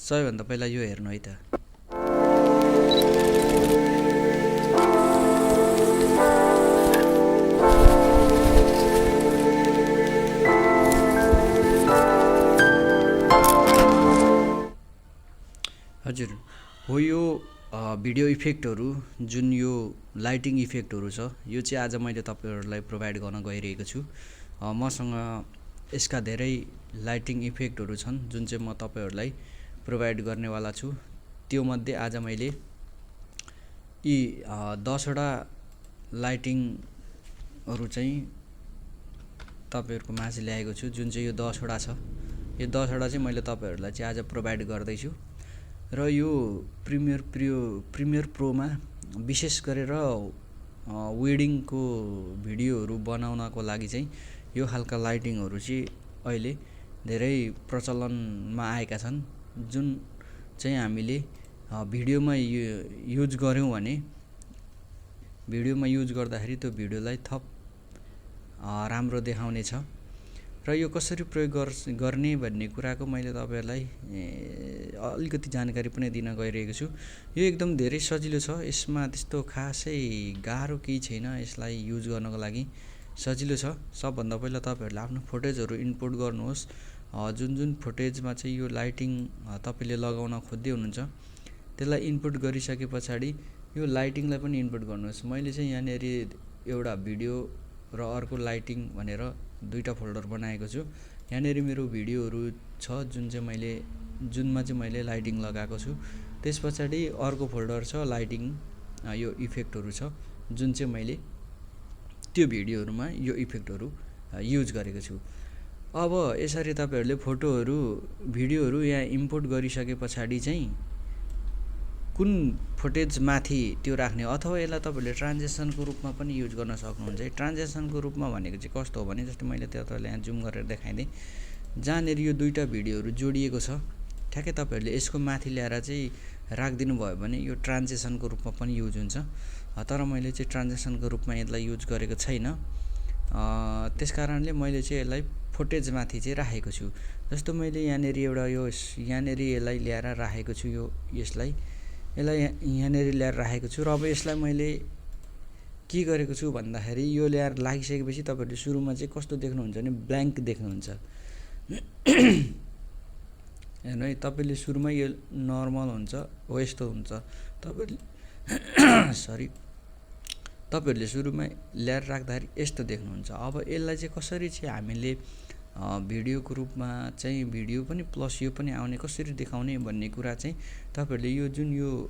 सबैभन्दा पहिला यो हेर्नु है त। हजुर हो, यो भिडियो इफेक्टहरू जुन यो लाइटिङ इफेक्टहरू छ यो चाहिँ आज मैले तपाईहरुलाई प्रोभाइड गर्न गइरहेको छु। मसँग यसका धेरै लाइटिङ इफेक्टहरू छन् जुन चाहिँ म तपाईहरुलाई प्रोभाइड गर्नेवाला छु। त्यो मध्ये आज मैले यी 10 वटा लाइटिङहरू चाहिँ तपाईहरुको माझ ल्याएको छु। जुन चाहिँ यो 10 वटा छ, यो 10 वटा चाहिँ मैले तपाईहरुलाई चाहिँ आज प्रोभाइड गर्दै छु। र यो प्रिमियर प्रोमा विशेष गरेर वेडिङको भिडियोहरू बनाउनको लागि चाहिँ यो खालका लाइटिङहरू चाहिँ अहिले धेरै प्रचलनमा आएका छन्। जुन चाहिँ हामीले भिडियोमा युज गर्यौं भने भिडियोमा युज गर्दाखेरि त्यो भिडियोलाई थप राम्रो देखाउने छ। र यो कसरी प्रयोग गर्ने भन्ने कुराको मैले तपाईहरुलाई अलिकति जानकारी पनि दिन गइरहेको छु। यो एकदम धेरै सजिलो छ, यसमा त्यस्तो खासै गाह्रो केही छैन। यसलाई युज गर्नको लागि सजिलो छ। सबभन्दा पहिला तपाईहरुले आफ्नो फुटेजहरू इनपुट गर्नुहोस्। जुन फुटेजमा चाहिँ यो लाइटिङ तपाईले लगाउन खोज्दै हुनुहुन्छ त्यसलाई इनपुट गरिसकेपछि यो लाइटिङलाई पनि इनपुट गर्नुहोस्। मैले चाहिँ यहाँनेर एउटा भिडियो र अर्को लाइटिङ भनेर दुईटा फोल्डर बनाएको छु। यहाँनेर मेरो भिडियोहरू छ जुनमा चाहिँ मैले लाइटिङ लगाएको छु। त्यसपछि अर्को फोल्डर छ लाइटिङ, यो इफेक्टहरू छ जुन चाहिँ मैले त्यो भिडियोहरुमा यो इफेक्टहरू युज गरेको छु। अब यसरी तपाईहरुले फोटोहरू भिडियोहरू यहाँ इम्पोर्ट गरिसकेपछि चाहिँ कुन फुटेज माथि त्यो राख्ने, अथवा यसलाई तपाईहरुले ट्रान्जिसनको रूपमा पनि युज गर्न सक्नुहुन्छ। ट्रान्जिसनको रूपमा भनेको चाहिँ कस्तो हो भने जस्तै मैले तपाईहरुलाई यहाँ जुम गरेर देखाइदिए जहाँनेर यो दुईटा भिडियोहरू जोडिएको छ ठ्याक्कै तपाईहरुले यसको माथि ल्याएर चाहिँ राखिदिनु भयो भने यो ट्रान्जिसनको रूपमा पनि युज हुन्छ। तर मैले चाहिँ ट्रान्जिसनको रूपमा यसलाई युज गरेको छैन। त्यसकारणले मैले चाहिँ यसलाई फुटेज माथि चाहिँ राखेको छु। जस्तो मैले यहाँनेर एउटा यहाँनेर यसलाई ल्याएर राखेको छु। यसलाई यहाँनेर ल्याएर राखेको छु। र अब यसलाई मैले के गरेको छु भन्दाखेरि यो ल्याएर लागिसकेपछि तपाईहरुले सुरुमा चाहिँ कस्तो देख्नुहुन्छ भने ब्ल्याङ्क देख्नुहुन्छ। हेर्नु है, तपाईले सुरुमा यो नर्मल हुन्छ, हो यस्तो हुन्छ। तपाईहरुले सुरुमा ल्याएर राख्दाखेरि यस्तो देख्नुहुन्छ। अब यसलाई चाहिँ कसरी चाहिँ हामीले भिडियोको रूपमा चाहिँ भिडियो पनि प्लस यो पनि आउने कसरी देखाउने भन्ने कुरा चाहिँ तपाईहरुले यो जुन यो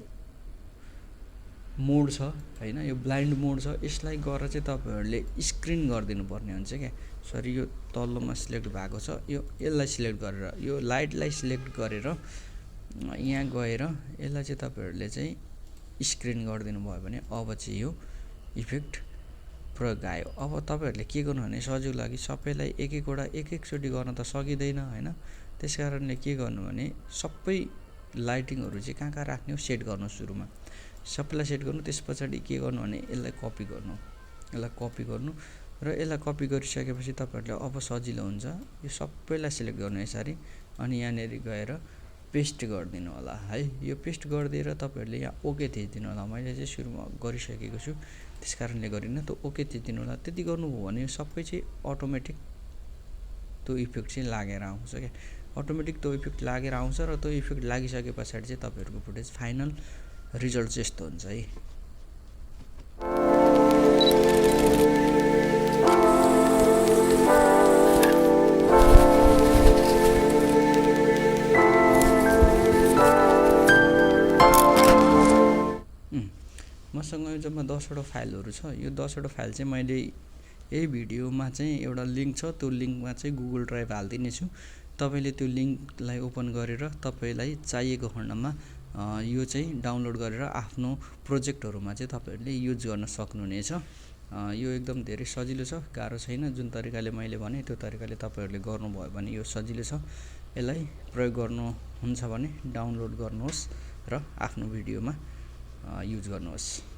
मोड छ हैन, यो ब्लाइन्ड मोड छ, यसलाई गरेर चाहिँ तपाईहरुले स्क्रिन गरिदिनु पर्ने हुन्छ क्या। सरी यो तल्लोमा सिलेक्ट भएको छ, यसलाई सिलेक्ट गरेर यो लाइटलाई सिलेक्ट गरेर यहाँ गएर यसलाई चाहिँ तपाईहरुले चाहिँ स्क्रिन गरिदिनु भयो भने अब चाहिँ यो इफेक्ट प्रयोग आयो। अब तपाईहरुले के गर्नु भने सजिलो लागि सबैलाई एक-एकचोटी गर्न त सकिदैन हैन। त्यसकारणले के गर्नु भने सबै लाइटिङहरू चाहिँ कहाँ राख्ने हो सेट गर्नु। सुरुमा सबैलाई सेट गर्नु, त्यसपछि के गर्नु भने यसलाई कपी गर्नु र यसलाई कपी गरिसकेपछि तपाईहरुले अब सजिलो हुन्छ। यो सबैलाई सिलेक्ट गर्नु यसरी, अनि यहाँनेर गएर पेस्ट गरिदिनु होला है। यो पेस्ट गरिदिएर तपाईहरुले यहाँ ओके थिच्दिनु होला। मैले चाहिँ सुरुमा गरिसकेको छु त्यसकारणले गरिन त ओके थिच्दिनु होला। त्यति गर्नुभयो भने सबै चाहिँ अटोमेटिक त्यो इफेक्ट चाहिँ लागेर आउँछ क्या। अटोमेटिक त्यो इफेक्ट लागेर आउँछ र त्यो इफेक्ट लागिसकेपछि चाहिँ तपाईहरुको फुटेज फाइनल रिजल्ट चाहिँ यस्तो हुन्छ है। मसँग यो जम्मा 10 वटा फाइलहरू छ। यो 10 वटा फाइल चाहिँ मैले यही भिडियोमा चाहिँ एउटा लिंक छ, त्यो लिंकमा चाहिँ गुगल ड्राइभ हाल्दिने छु। तपाईले त्यो लिंकलाई ओपन गरेर तपाईलाई चाहिएको खण्डमा यो चाहिँ डाउनलोड गरेर आफ्नो प्रोजेक्टहरुमा चाहिँ तपाईहरुले युज गर्न सक्नुहुनेछ। यो एकदम धेरै सजिलो छ, गाह्रो छैन। जुन तरिकाले मैले भने त्यो तरिकाले तपाईहरुले गर्नुभयो भने यो सजिलो छ। यसलाई प्रयोग गर्नुहुन्छ भने डाउनलोड गर्नुहोस् र आफ्नो भिडियोमा युज गर्नुहोस्।